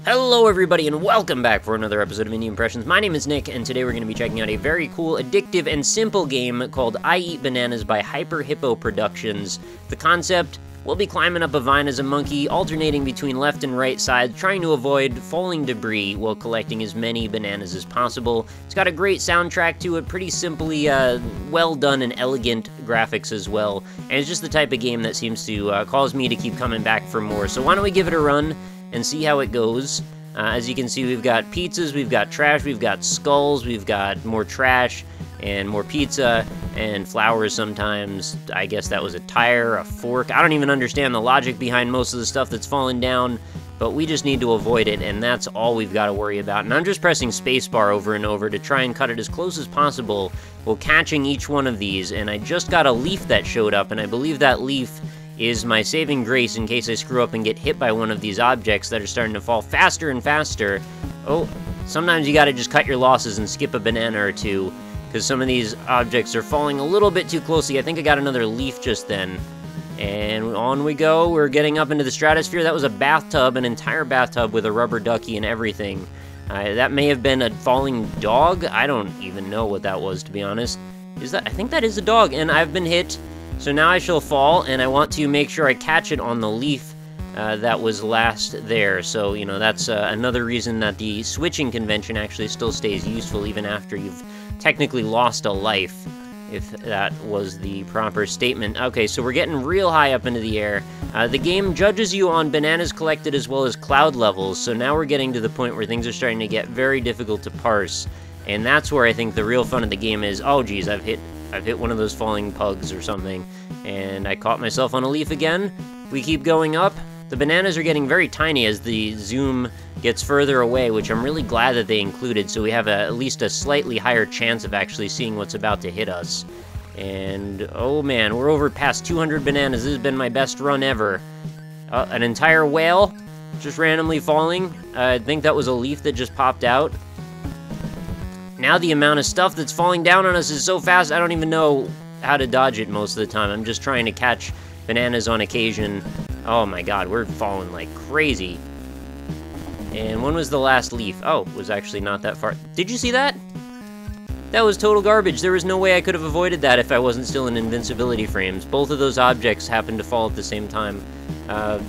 Hello everybody and welcome back for another episode of Indie Impressions. My name is Nick and today we're going to be checking out a very cool, addictive, and simple game called I Eat Bananas by Hyper Hippo Productions. The concept, we'll be climbing up a vine as a monkey, alternating between left and right sides, trying to avoid falling debris while collecting as many bananas as possible. It's got a great soundtrack to it, pretty simply well done and elegant graphics as well, and it's just the type of game that seems to cause me to keep coming back for more. So why don't we give it a run and see how it goes. As you can see, we've got pizzas, we've got trash, we've got skulls, we've got more trash, and more pizza, and flowers sometimes. I guess that was a tire, a fork. I don't even understand the logic behind most of the stuff that's falling down, but we just need to avoid it, and that's all we've got to worry about. And I'm just pressing spacebar over and over to try and cut it as close as possible while catching each one of these, and I just got a leaf that showed up, and I believe that leaf is my saving grace in case I screw up and get hit by one of these objects that are starting to fall faster and faster. Oh, sometimes you gotta just cut your losses and skip a banana or two, because some of these objects are falling a little bit too closely. I think I got another leaf just then. And on we go, we're getting up into the stratosphere. That was a bathtub, an entire bathtub with a rubber ducky and everything. That may have been a falling dog. I don't even know what that was, to be honest. I think that is a dog, and I've been hit. So now I shall fall, and I want to make sure I catch it on the leaf that was last there. So, you know, that's another reason that the switching convention actually still stays useful even after you've technically lost a life, if that was the proper statement. Okay, so we're getting real high up into the air. The game judges you on bananas collected as well as cloud levels, so now we're getting to the point where things are starting to get very difficult to parse. And that's where I think the real fun of the game is. Oh, geez, I've hit one of those falling pugs or something, and I caught myself on a leaf again. We keep going up. The bananas are getting very tiny as the zoom gets further away, which I'm really glad that they included, so we have at least a slightly higher chance of actually seeing what's about to hit us. And, oh man, we're over past 200 bananas. This has been my best run ever. An entire whale just randomly falling. I think that was a leaf that just popped out. Now the amount of stuff that's falling down on us is so fast, I don't even know how to dodge it most of the time. I'm just trying to catch bananas on occasion. Oh my god, we're falling like crazy. And when was the last leaf? Oh, it was actually not that far. Did you see that? That was total garbage. There was no way I could have avoided that if I wasn't still in invincibility frames. Both of those objects happened to fall at the same time.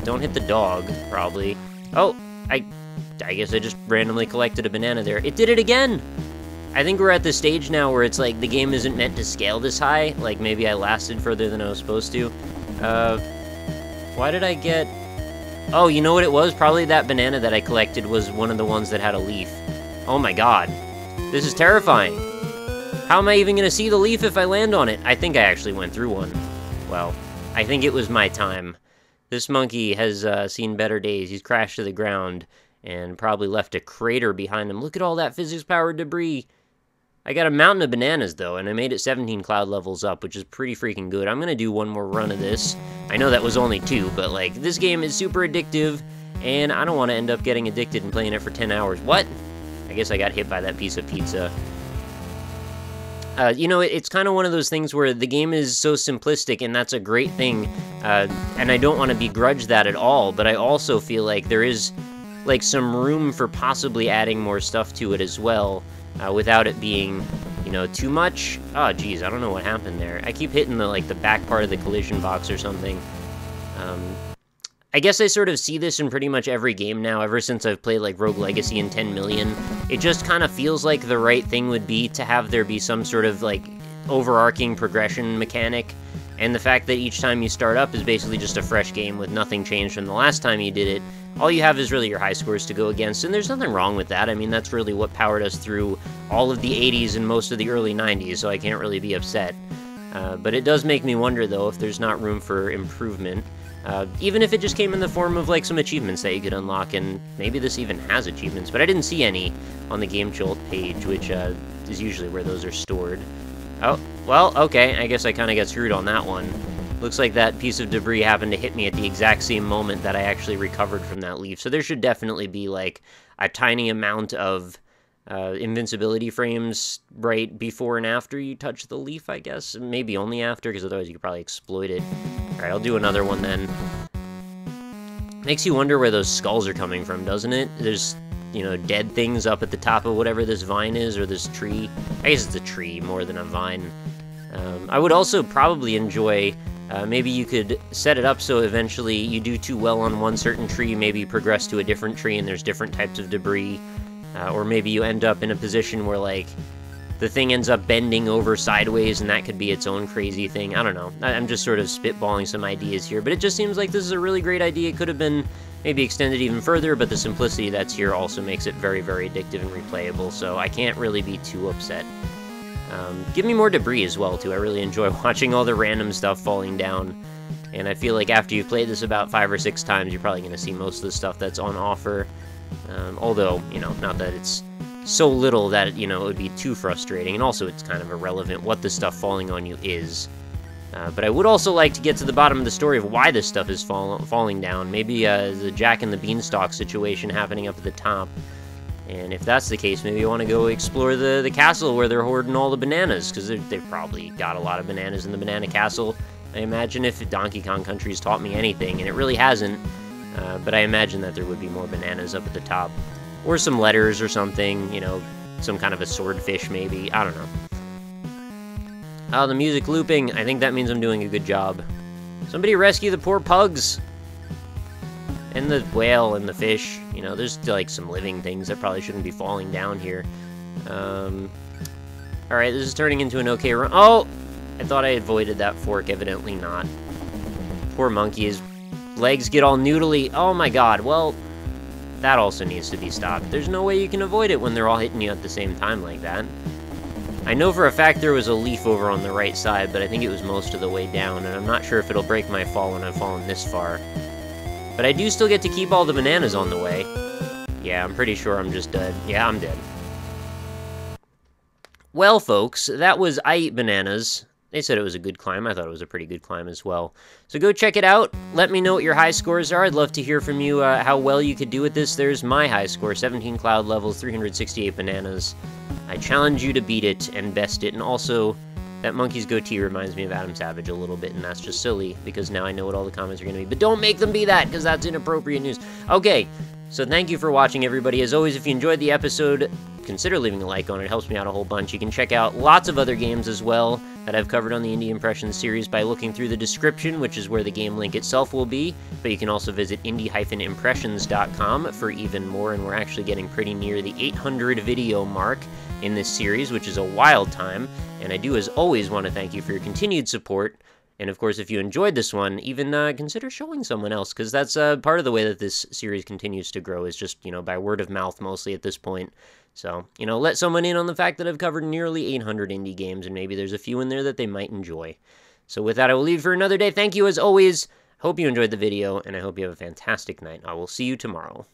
Don't hit the dog, probably. Oh, I guess I just randomly collected a banana there. It did it again! I think we're at the stage now where it's like the game isn't meant to scale this high. Like, maybe I lasted further than I was supposed to. Why did I get... Oh, you know what it was? Probably that banana that I collected was one of the ones that had a leaf. Oh my god. This is terrifying. How am I even gonna see the leaf if I land on it? I think I actually went through one. Well, I think it was my time. This monkey has seen better days. He's crashed to the ground and probably left a crater behind him. Look at all that physics-powered debris. I got a mountain of bananas, though, and I made it 17 cloud levels up, which is pretty freaking good. I'm gonna do one more run of this. I know that was only 2, but, like, this game is super addictive, and I don't want to end up getting addicted and playing it for 10 hours. What? I guess I got hit by that piece of pizza. You know, it's kind of one of those things where the game is so simplistic, and that's a great thing, and I don't want to begrudge that at all, but I also feel like there is, like, some room for possibly adding more stuff to it as well. Without it being, you know, too much. Oh, geez, I don't know what happened there. I keep hitting the back part of the collision box or something. I guess I sort of see this in pretty much every game now, ever since I've played, like, Rogue Legacy and 10 million. It just kind of feels like the right thing would be to have there be some sort of, like, overarching progression mechanic. And the fact that each time you start up is basically just a fresh game with nothing changed from the last time you did it. All you have is really your high scores to go against, and there's nothing wrong with that. I mean, that's really what powered us through all of the 80s and most of the early 90s, so I can't really be upset. But it does make me wonder, though, if there's not room for improvement. Even if it just came in the form of, like, some achievements that you could unlock, and maybe this even has achievements, but I didn't see any on the Game Jolt page, which is usually where those are stored. Oh, well, okay, I guess I kind of got screwed on that one. Looks like that piece of debris happened to hit me at the exact same moment that I actually recovered from that leaf. So there should definitely be, like, a tiny amount of invincibility frames right before and after you touch the leaf, I guess. Maybe only after, because otherwise you could probably exploit it. Alright, I'll do another one then. Makes you wonder where those skulls are coming from, doesn't it? There's, you know, dead things up at the top of whatever this vine is, or this tree. I guess it's a tree more than a vine. I would also probably enjoy, maybe you could set it up so eventually you do too well on one certain tree, maybe progress to a different tree and there's different types of debris. Or maybe you end up in a position where, like, the thing ends up bending over sideways, and that could be its own crazy thing. I don't know. I'm just sort of spitballing some ideas here, but it just seems like this is a really great idea. It could have been maybe extended even further, but the simplicity that's here also makes it very, very addictive and replayable, so I can't really be too upset. Give me more debris as well, too. I really enjoy watching all the random stuff falling down, and I feel like after you've played this about 5 or 6 times, you're probably going to see most of the stuff that's on offer. Although, you know, not that it's so little that, you know, it would be too frustrating, and also it's kind of irrelevant what the stuff falling on you is. But I would also like to get to the bottom of the story of why this stuff is falling down. Maybe the Jack and the Beanstalk situation happening up at the top. And if that's the case, maybe you want to go explore the castle where they're hoarding all the bananas, because they've probably got a lot of bananas in the Banana Castle. I imagine if Donkey Kong Country's taught me anything, and it really hasn't, but I imagine that there would be more bananas up at the top. Or some letters or something, you know, some kind of a swordfish maybe, I don't know. Oh, the music looping, I think that means I'm doing a good job. Somebody rescue the poor pugs! And the whale and the fish, you know, there's like some living things that probably shouldn't be falling down here. Alright, this is turning into an okay run. Oh! I thought I avoided that fork, evidently not. Poor monkey, his legs get all noodly. Oh my god, well, that also needs to be stopped. There's no way you can avoid it when they're all hitting you at the same time like that. I know for a fact there was a leaf over on the right side, but I think it was most of the way down, and I'm not sure if it'll break my fall when I've fallen this far. But I do still get to keep all the bananas on the way. Yeah, I'm pretty sure I'm just dead. Yeah, I'm dead. Well, folks, that was I Eat Bananas. They said it was a good climb. I thought it was a pretty good climb as well. So go check it out. Let me know what your high scores are. I'd love to hear from you how well you could do with this. There's my high score, 17 cloud levels, 368 bananas. I challenge you to beat it and best it. And also, that monkey's goatee reminds me of Adam Savage a little bit, and that's just silly, because now I know what all the comments are going to be. But don't make them be that, because that's inappropriate news. Okay, so thank you for watching, everybody. As always, if you enjoyed the episode, consider leaving a like on it. It helps me out a whole bunch. You can check out lots of other games as well that I've covered on the Indie Impressions series by looking through the description, which is where the game link itself will be. But you can also visit indie-impressions.com for even more, and we're actually getting pretty near the 800 video mark in this series, which is a wild time. And I do, as always, want to thank you for your continued support. And of course, if you enjoyed this one, even consider showing someone else, because that's part of the way that this series continues to grow, is just, you know, by word of mouth mostly at this point. So, you know, let someone in on the fact that I've covered nearly 800 indie games, and maybe there's a few in there that they might enjoy. So with that, I will leave for another day. Thank you as always. Hope you enjoyed the video, and I hope you have a fantastic night. I will see you tomorrow.